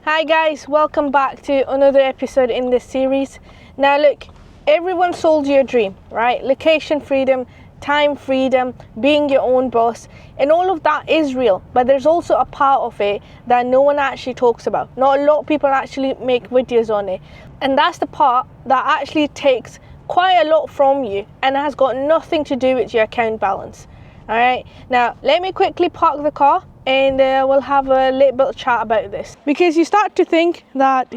Hi guys, welcome back to another episode in this series. Now look, everyone sold you a dream, right? Location freedom, time freedom, being your own boss, and all of that is real, but there's also a part of it that no one actually talks about. Not a lot of people actually make videos on it, and that's the part that actually takes quite a lot from you and has got nothing to do with your account balance. All right, now let me quickly park the car and we'll have a little bit of chat about this, because you start to think that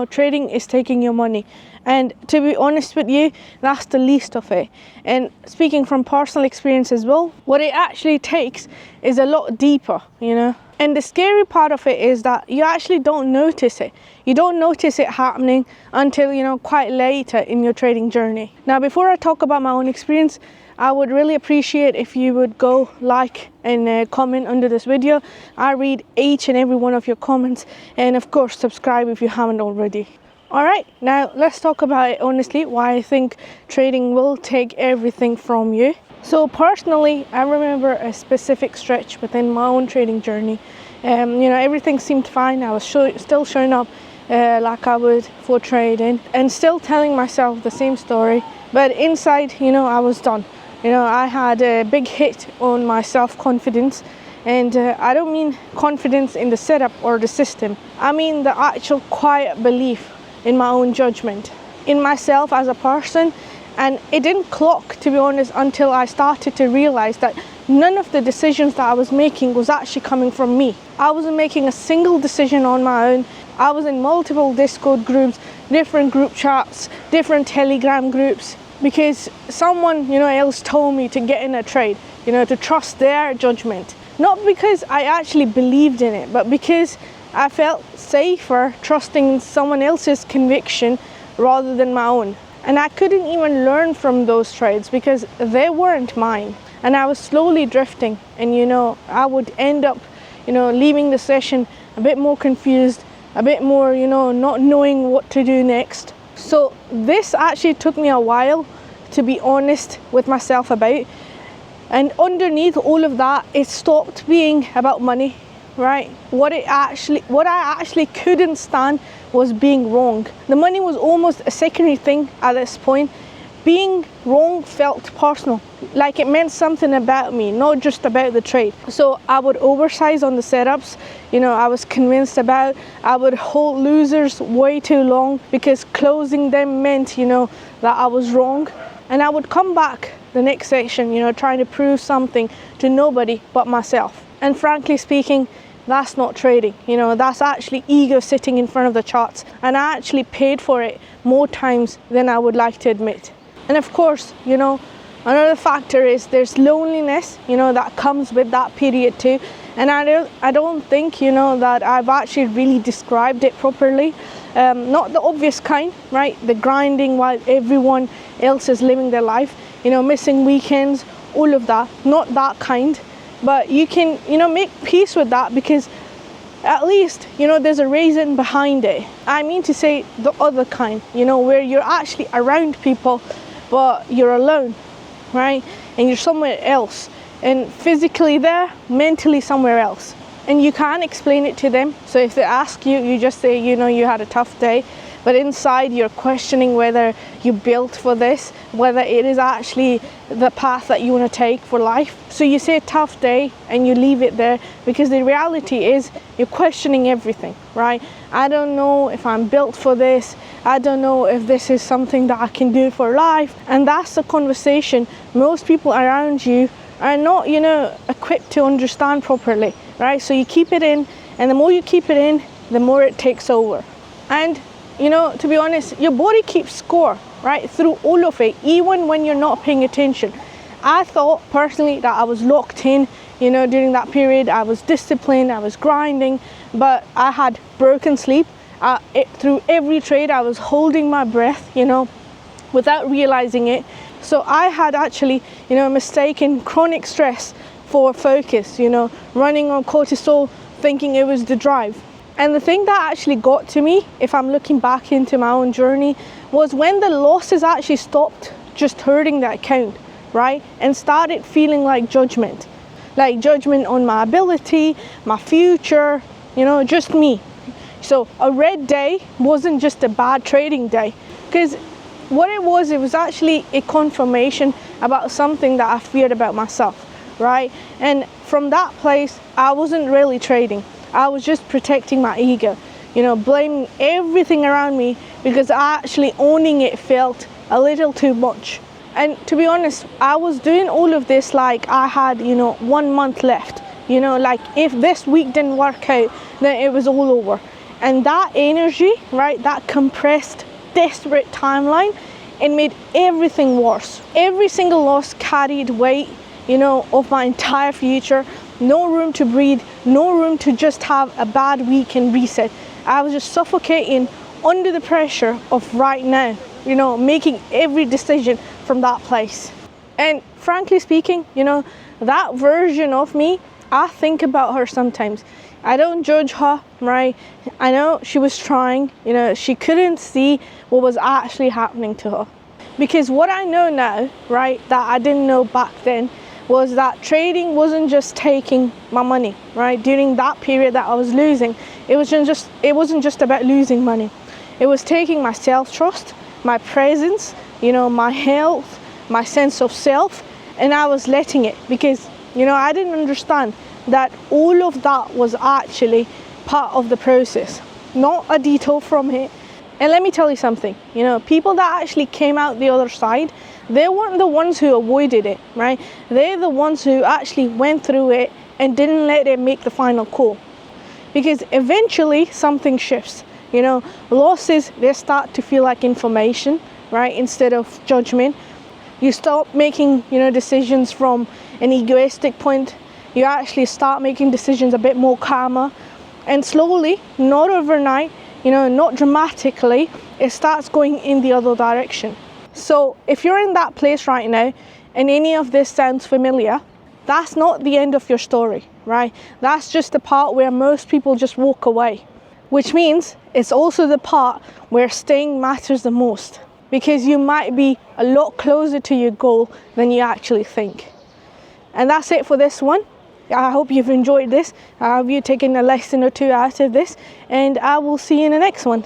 trading is taking your money, and to be honest with you, that's the least of it. And speaking from personal experience as well, what it actually takes is a lot deeper, and the scary part of it is that you actually don't notice it. You don't notice it happening until quite later in your trading journey. Now, before I talk about my own experience, I would really appreciate if you would go like and comment under this video. I read each and every one of your comments, and of course subscribe if you haven't already. Alright, now let's talk about it honestly, why I think trading will take everything from you. So personally, I remember a specific stretch within my own trading journey. Everything seemed fine. I was still showing up like I would for trading and still telling myself the same story, but inside, I was done. I had a big hit on my self-confidence, and I don't mean confidence in the setup or the system. I mean the actual quiet belief in my own judgment, in myself as a person. And it didn't clock, to be honest, until I started to realize that none of the decisions that I was making was actually coming from me. I wasn't making a single decision on my own. I was in multiple Discord groups, different group chats, different Telegram groups, because someone else told me to get in a trade, to trust their judgment. Not because I actually believed in it, but because I felt safer trusting someone else's conviction rather than my own. And I couldn't even learn from those trades because they weren't mine. And I was slowly drifting, and I would end up leaving the session a bit more confused, a bit more not knowing what to do next. So this actually took me a while to be honest with myself about, and underneath all of that, it stopped being about money, right? What I actually couldn't stand was being wrong. The money was almost a secondary thing at this point. Being wrong felt personal, like it meant something about me, not just about the trade. So I would oversize on the setups, I was convinced about. I would hold losers way too long because closing them meant, that I was wrong. And I would come back the next session, trying to prove something to nobody but myself. And frankly speaking, that's not trading, that's actually ego sitting in front of the charts. And I actually paid for it more times than I would like to admit. And of course, another factor is there's loneliness, that comes with that period too. And I don't think, that I've actually really described it properly. Not the obvious kind, right? The grinding while everyone else is living their life, missing weekends, all of that. Not that kind. But you can, make peace with that, because at least, there's a reason behind it. I mean to say the other kind, where you're actually around people, but you're alone, right? And you're somewhere else, and physically there, mentally somewhere else. And you can't explain it to them. So if they ask you, you just say, you had a tough day. But inside you're questioning whether you built for this, whether it is actually the path that you want to take for life. So you say tough day and you leave it there, because the reality is you're questioning everything, right? I don't know if I'm built for this. I don't know if this is something that I can do for life. And that's the conversation most people around you are not, equipped to understand properly, right? So you keep it in, and the more you keep it in, the more it takes over. And to be honest, your body keeps score, right, through all of it, even when you're not paying attention. I thought personally that I was locked in, during that period. I was disciplined, I was grinding, but I had broken sleep. Through every trade, I was holding my breath, without realizing it. So I had actually, mistaken chronic stress for focus, running on cortisol, thinking it was the drive. And the thing that actually got to me, if I'm looking back into my own journey, was when the losses actually stopped just hurting the account, right? And started feeling like judgment on my ability, my future, just me. So a red day wasn't just a bad trading day, because what it was actually a confirmation about something that I feared about myself, right? And from that place, I wasn't really trading. I was just protecting my ego, blaming everything around me, because actually owning it felt a little too much. And to be honest, I was doing all of this like I had, 1 month left. Like if this week didn't work out, then it was all over. And that energy, right, that compressed, desperate timeline, it made everything worse. Every single loss carried weight, of my entire future. No room to breathe, no room to just have a bad week and reset. I was just suffocating under the pressure of right now, making every decision from that place. And frankly speaking, that version of me, I think about her sometimes. I don't judge her, right? I know she was trying, she couldn't see what was actually happening to her. Because what I know now, right, that I didn't know back then, was that trading wasn't just taking my money, right? During that period that I was losing, it wasn't just about losing money. It was taking my self-trust, my presence, my health, my sense of self, and I was letting it, because I didn't understand that all of that was actually part of the process, not a detour from it. And let me tell you something, people that actually came out the other side, they weren't the ones who avoided it, right? They're the ones who actually went through it and didn't let it make the final call. Because eventually something shifts, losses, they start to feel like information, right? Instead of judgment. You stop making, decisions from an egoistic point. You actually start making decisions a bit more calmer. And slowly, not overnight, not dramatically, it starts going in the other direction. So if you're in that place right now and any of this sounds familiar, that's not the end of your story, right? That's just the part where most people just walk away, which means it's also the part where staying matters the most, because you might be a lot closer to your goal than you actually think. And that's it for this one. I hope you've enjoyed this. I hope you've taken a lesson or two out of this, and I will see you in the next one.